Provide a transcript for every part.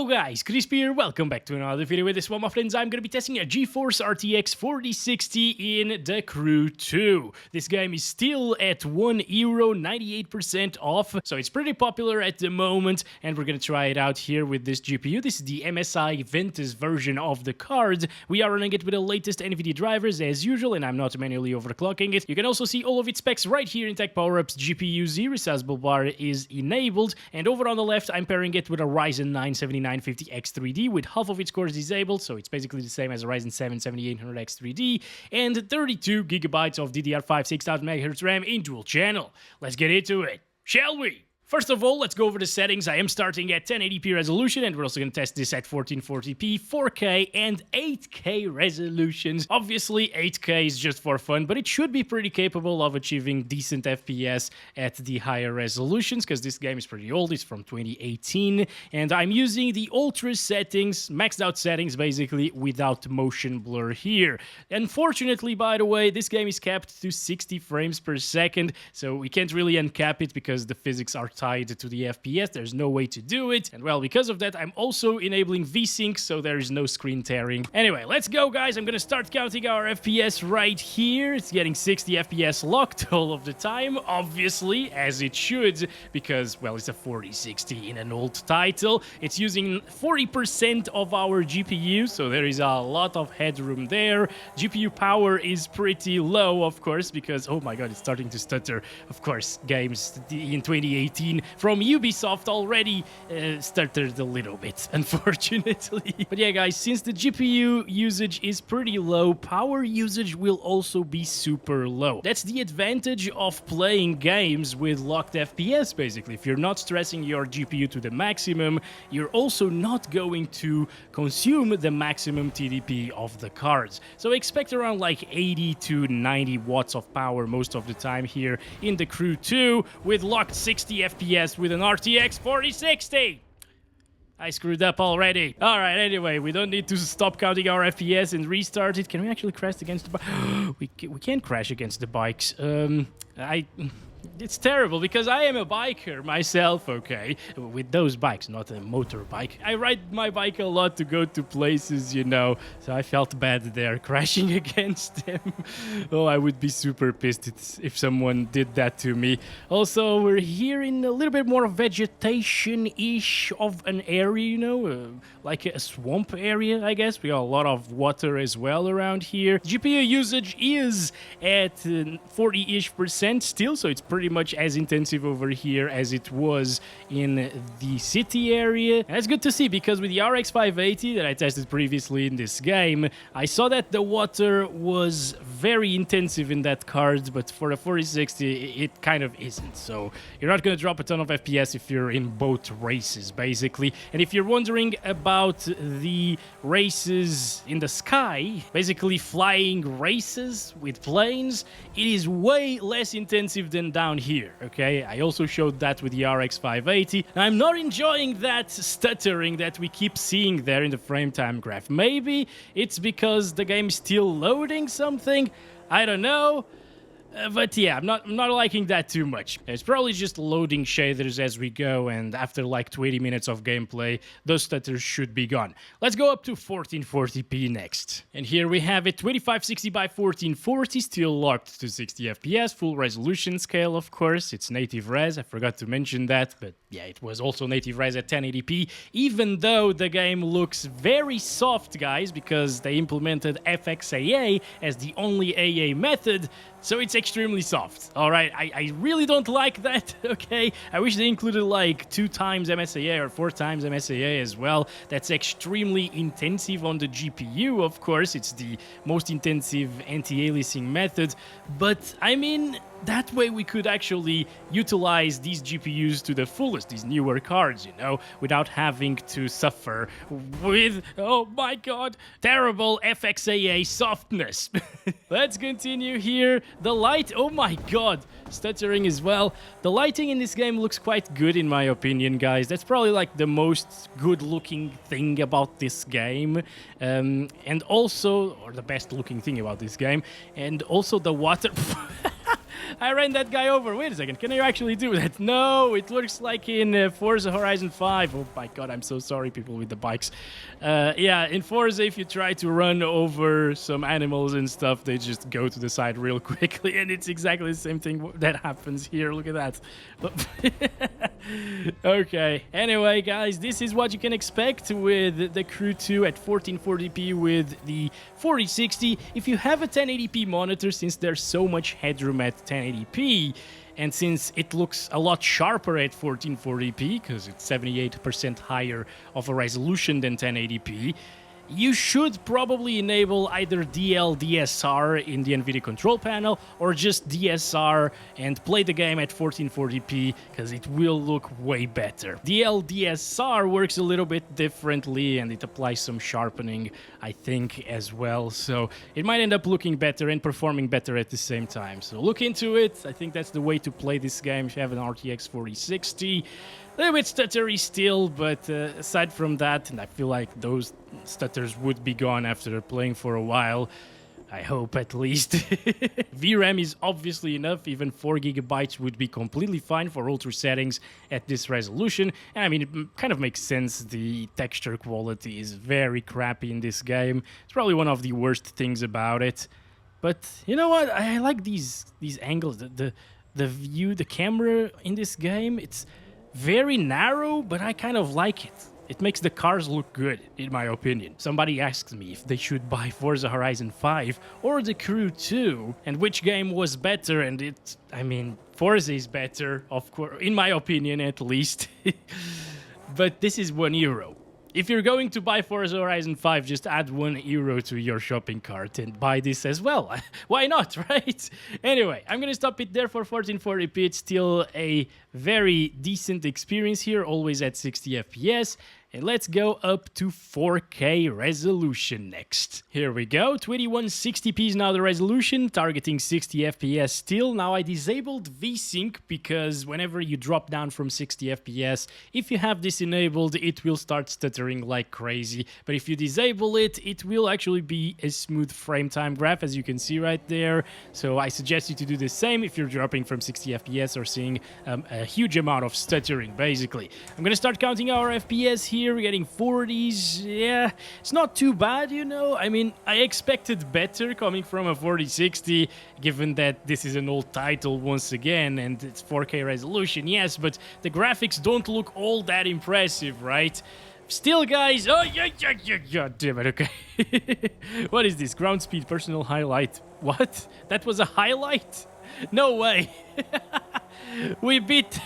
Hello guys, Crispy here, welcome back to another video. With this one, my friends, I'm gonna be testing a GeForce RTX 4060 in the Crew 2. This game is still at €1, 98% off, so it's pretty popular at the moment, and we're gonna try it out here with this GPU. This is the MSI Ventus version of the card. We are running it with the latest Nvidia drivers as usual, and I'm not manually overclocking it. You can also see all of its specs right here in Tech Power-Ups. GPU Z resizable bar is enabled, and over on the left, I'm pairing it with a Ryzen 9 7950X3D with half of its cores disabled, so it's basically the same as a Ryzen 7 7800X3D, and 32 gigabytes of DDR5 6000 MHz RAM in dual channel. Let's get into it, shall we? First of all, let's go over the settings. I am starting at 1080p resolution, and we're also going to test this at 1440p, 4K, and 8K resolutions. Obviously, 8K is just for fun, but it should be pretty capable of achieving decent FPS at the higher resolutions, because this game is pretty old. It's from 2018, and I'm using the ultra settings, maxed out settings, basically, without motion blur here. Unfortunately, by the way, this game is capped to 60 frames per second, so we can't really uncap it because the physics are tied to the FPS. There's no way to do it. And well, because of that, I'm also enabling VSync, so there is no screen tearing. Anyway, let's go, guys. I'm gonna start counting our FPS right here. It's getting 60 FPS locked all of the time, obviously, as it should, because, well, it's a 4060 in an old title. It's using 40% of our GPU, so there is a lot of headroom there. GPU power is pretty low, of course, because, oh my god, it's starting to stutter. Of course, games in 2018 from Ubisoft already stuttered a little bit, unfortunately. But yeah, guys, since the GPU usage is pretty low, power usage will also be super low. That's the advantage of playing games with locked FPS, basically. If you're not stressing your GPU to the maximum, you're also not going to consume the maximum TDP of the cards. So expect around like 80 to 90 watts of power most of the time here in the Crew 2 with locked 60 FPS with an RTX 4060. I screwed up already. Alright, anyway, we don't need to stop counting our FPS and restart it. Can we actually crash against the bike? we can't crash against the bikes. It's terrible because I am a biker myself, okay? With those bikes, not a motorbike. I ride my bike a lot to go to places, you know, so I felt bad there crashing against them. Oh, I would be super pissed if someone did that to me. Also, we're here in a little bit more vegetation-ish of an area, you know, like a swamp area, I guess. We got a lot of water as well around here. GPU usage is at 40-ish% still, so it's pretty much as intensive over here as it was in the city area. And that's good to see, because with the RX 580 that I tested previously in this game, I saw that the water was very intensive in that card, but for a 4060 it kind of isn't. So you're not going to drop a ton of FPS if you're in both races, basically. And if you're wondering about the races in the sky, basically flying races with planes, it is way less intensive than down here, okay? I also showed that with the RX 580. I'm not enjoying that stuttering that we keep seeing there in the frame time graph. Maybe it's because the game is still loading something. I don't know. But yeah, I'm not liking that too much. It's probably just loading shaders as we go, and after like 20 minutes of gameplay, those stutters should be gone. Let's go up to 1440p next. And here we have it, 2560 by 1440, still locked to 60 FPS, full resolution scale, of course. It's native res, I forgot to mention that, but yeah, it was also native res at 1080p, even though the game looks very soft, guys, because they implemented FXAA as the only AA method, so it's extremely soft. Alright, I really don't like that, okay? I wish they included like 2 times MSAA or 4 times MSAA as well. That's extremely intensive on the GPU, of course. It's the most intensive anti-aliasing method, but I mean, that way we could actually utilize these GPUs to the fullest, these newer cards, you know, without having to suffer with, oh my god, terrible FXAA softness. Let's continue here. The light, oh my god, stuttering as well. The lighting in this game looks quite good in my opinion, guys. That's probably like the most good looking thing about this game. And also, or the best looking thing about this game. And also the water... I ran that guy over. Wait a second. Can you actually do that? No, it looks like in Forza Horizon 5. Oh my god, I'm so sorry, people with the bikes. Yeah, in Forza, if you try to run over some animals and stuff, they just go to the side real quickly, and it's exactly the same thing that happens here. Look at that. Okay, anyway, guys, this is what you can expect with the Crew 2 at 1440p with the 4060. If you have a 1080p monitor, since there's so much headroom at 1080p, and since it looks a lot sharper at 1440p, because it's 78% higher of a resolution than 1080p, you should probably enable either DLDSR in the Nvidia control panel or just DSR and play the game at 1440p because it will look way better. DLDSR works a little bit differently and it applies some sharpening, I think, as well. So it might end up looking better and performing better at the same time. So look into it. I think that's the way to play this game if you have an RTX 4060. A little bit stuttery still, but aside from that, and I feel like those stutters would be gone after playing for a while. I hope, at least. VRAM is obviously enough. Even 4 GB would be completely fine for ultra settings at this resolution. And I mean, it kind of makes sense. The texture quality is very crappy in this game. It's probably one of the worst things about it. But you know what? I like these angles. The view, the camera in this game, it's very narrow, but I kind of like it. It makes the cars look good, in my opinion. Somebody asked me if they should buy Forza Horizon 5 or the Crew 2, and which game was better, and I mean, Forza is better, of course, in my opinion at least. But this is €1. If you're going to buy Forza Horizon 5, just add €1 to your shopping cart and buy this as well. Why not, right? Anyway, I'm going to stop it there for 1440p. It's still a very decent experience here, always at 60 FPS. And let's go up to 4K resolution next. Here we go, 2160p is now the resolution, targeting 60 FPS still. Now I disabled VSync because whenever you drop down from 60 FPS, if you have this enabled, it will start stuttering like crazy. But if you disable it, it will actually be a smooth frame time graph, as you can see right there. So I suggest you to do the same if you're dropping from 60 FPS or seeing a huge amount of stuttering, basically. I'm gonna start counting our FPS here. We're getting 40s. Yeah, it's not too bad, you know. I mean, I expected better coming from a 4060, given that this is an old title once again, and it's 4K resolution, yes, but the graphics don't look all that impressive, right? Still, guys, oh, yeah, damn it, okay. What is this? Ground speed personal highlight. What? That was a highlight? No way. We beat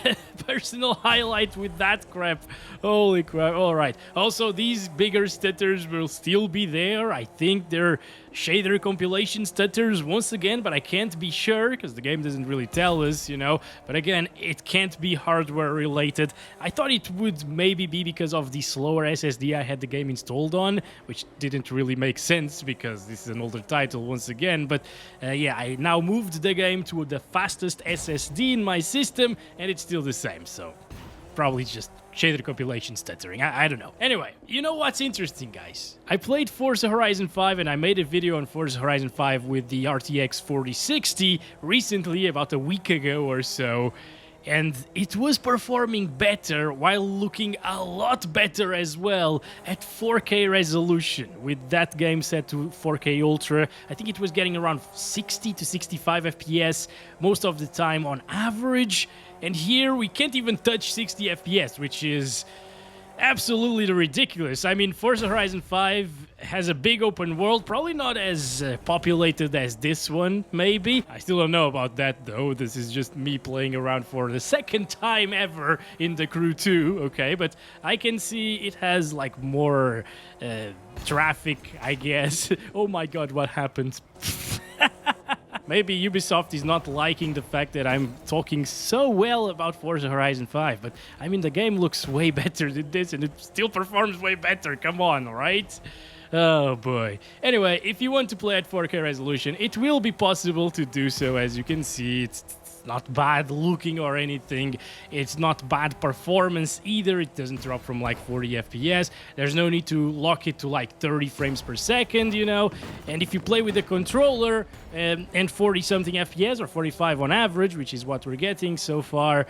personal highlight with that crap. Holy crap. All right. Also, these bigger stutters will still be there. I think they're shader compilation stutters once again, but I can't be sure because the game doesn't really tell us, you know. But again, it can't be hardware related. I thought it would maybe be because of the slower SSD I had the game installed on, which didn't really make sense because this is an older title once again. But yeah, I now moved the game to the fastest SSD in my system, and it's still the same, so probably just shader compilation stuttering. I don't know. Anyway, you know what's interesting, guys? I played Forza Horizon 5 and I made a video on Forza Horizon 5 with the RTX 4060 recently, about a week ago or so. And it was performing better while looking a lot better as well at 4K resolution. With that game set to 4K Ultra, I think it was getting around 60 to 65 FPS most of the time on average. And here we can't even touch 60 FPS, which is absolutely ridiculous. I mean, Forza Horizon 5 has a big open world, probably not as populated as this one, maybe. I still don't know about that, though. This is just me playing around for the second time ever in the Crew 2, okay? But I can see it has, like, more traffic, I guess. Oh my god, what happened? Maybe Ubisoft is not liking the fact that I'm talking so well about Forza Horizon 5, but I mean, the game looks way better than this, and it still performs way better. Come on, right? Oh boy. Anyway, if you want to play at 4K resolution, it will be possible to do so. As you can see, it's It's not bad looking or anything. It's not bad performance either. It doesn't drop from like 40 FPS. There's no need to lock it to like 30 frames per second, you know. And if you play with the controller and 40 something FPS or 45 on average, which is what we're getting so far,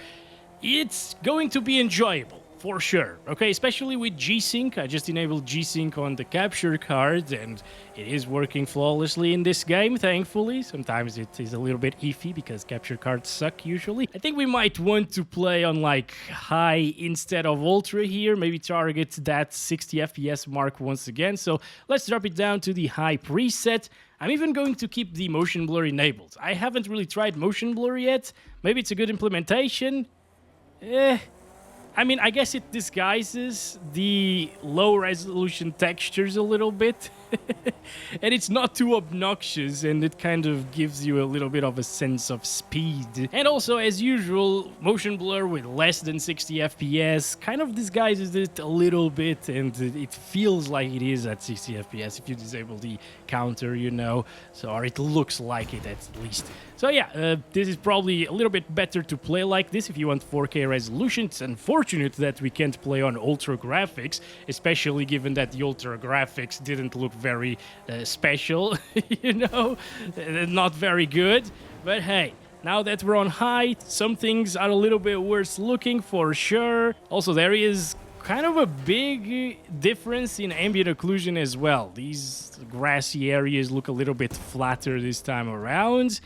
it's going to be enjoyable. For sure, okay, especially with G-Sync. I just enabled G-Sync on the capture card, and it is working flawlessly in this game, thankfully. Sometimes it is a little bit iffy because capture cards suck usually. I think we might want to play on like high instead of ultra here, maybe target that 60 FPS mark once again. So let's drop it down to the high preset. I'm even going to keep the motion blur enabled. I haven't really tried motion blur yet. Maybe it's a good implementation. I mean, I guess it disguises the low-resolution textures a little bit. And it's not too obnoxious, and it kind of gives you a little bit of a sense of speed. And also, as usual, motion blur with less than 60 FPS kind of disguises it a little bit, and it feels like it is at 60 FPS if you disable the counter, you know. So, or it looks like it at least. So yeah, this is probably a little bit better to play like this if you want 4K resolution. It's unfortunate that we can't play on ultra graphics, especially given that the ultra graphics didn't look very special, you know, not very good. But hey, now that we're on high, some things are a little bit worse looking for sure. Also, there is kind of a big difference in ambient occlusion as well. These grassy areas look a little bit flatter this time around.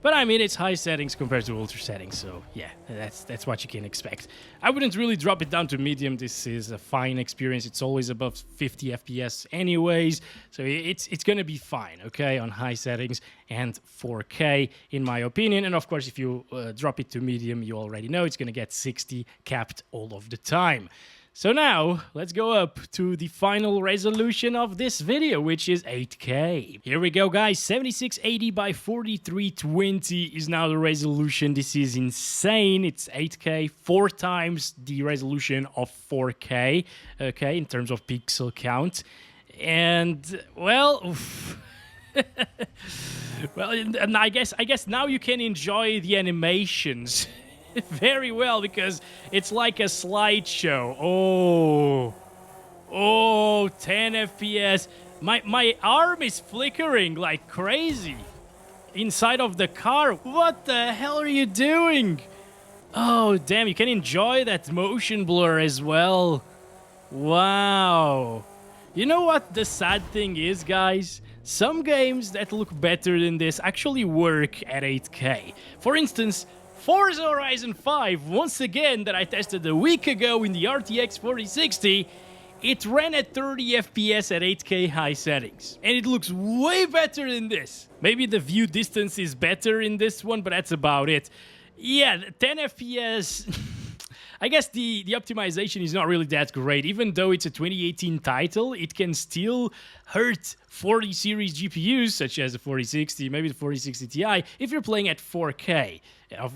But I mean, it's high settings compared to ultra settings, so yeah, that's what you can expect. I wouldn't really drop it down to medium. This is a fine experience. It's always above 50 FPS anyways, so it's gonna be fine, okay, on high settings and 4K, in my opinion. And of course, if you drop it to medium, you already know it's gonna get 60 capped all of the time. So now, let's go up to the final resolution of this video, which is 8K. Here we go, guys. 7680 by 4320 is now the resolution. This is insane. It's 8K, 4 times the resolution of 4K, okay, in terms of pixel count. And, well... well, and I guess now you can enjoy the animations very well, because it's like a slideshow. Oh, 10 FPS. My arm is flickering like crazy inside of the car. What the hell are you doing? Oh, damn, you can enjoy that motion blur as well. Wow. You know what the sad thing is, guys? Some games that look better than this actually work at 8K. For instance, Forza Horizon 5, once again, that I tested a week ago in the RTX 4060, it ran at 30 FPS at 8K high settings. And it looks way better than this. Maybe the view distance is better in this one, but that's about it. Yeah, 10 FPS... I guess the optimization is not really that great. Even though it's a 2018 title, it can still hurt 40 series GPUs, such as the 4060, maybe the 4060 Ti, if you're playing at 4K.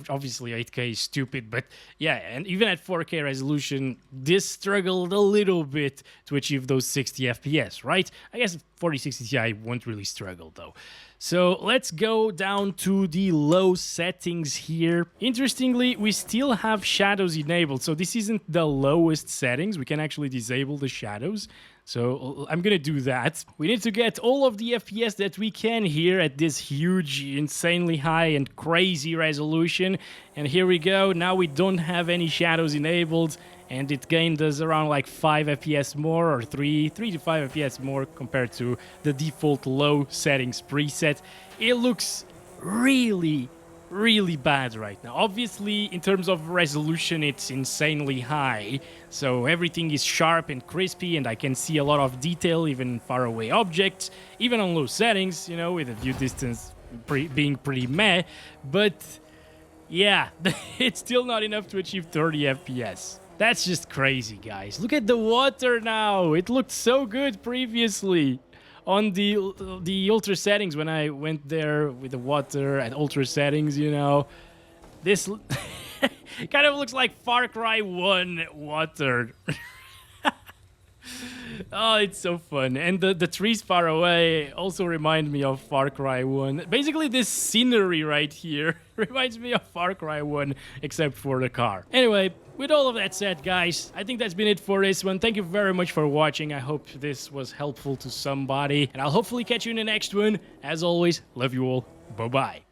Obviously, 8K is stupid, but yeah, and even at 4K resolution, this struggled a little bit to achieve those 60 FPS, right? I guess 4060 Ti won't really struggle, though. So let's go down to the low settings here. Interestingly, we still have shadows enabled, so this isn't the lowest settings. We can actually disable the shadows. So I'm gonna do that. We need to get all of the FPS that we can here at this huge, insanely high and crazy resolution. And here we go. Now we don't have any shadows enabled, and it gained us around like 5 FPS more, or 3 to 5 FPS more compared to the default low settings preset. It looks really bad right now. Obviously, in terms of resolution, it's insanely high, so everything is sharp and crispy, and I can see a lot of detail, even far away objects, even on low settings, you know, with the view distance being pretty meh. But yeah, it's still not enough to achieve 30 FPS. That's just crazy, guys. Look at the water now. It looked so good previously on the ultra settings when I went there with the water at ultra settings, you know. This kind of looks like Far Cry 1 water. Oh, it's so fun. And the trees far away also remind me of Far Cry 1. Basically, this scenery right here reminds me of Far Cry 1, except for the car. Anyway, with all of that said, guys, I think that's been it for this one. Thank you very much for watching. I hope this was helpful to somebody. And I'll hopefully catch you in the next one. As always, love you all. Bye-bye.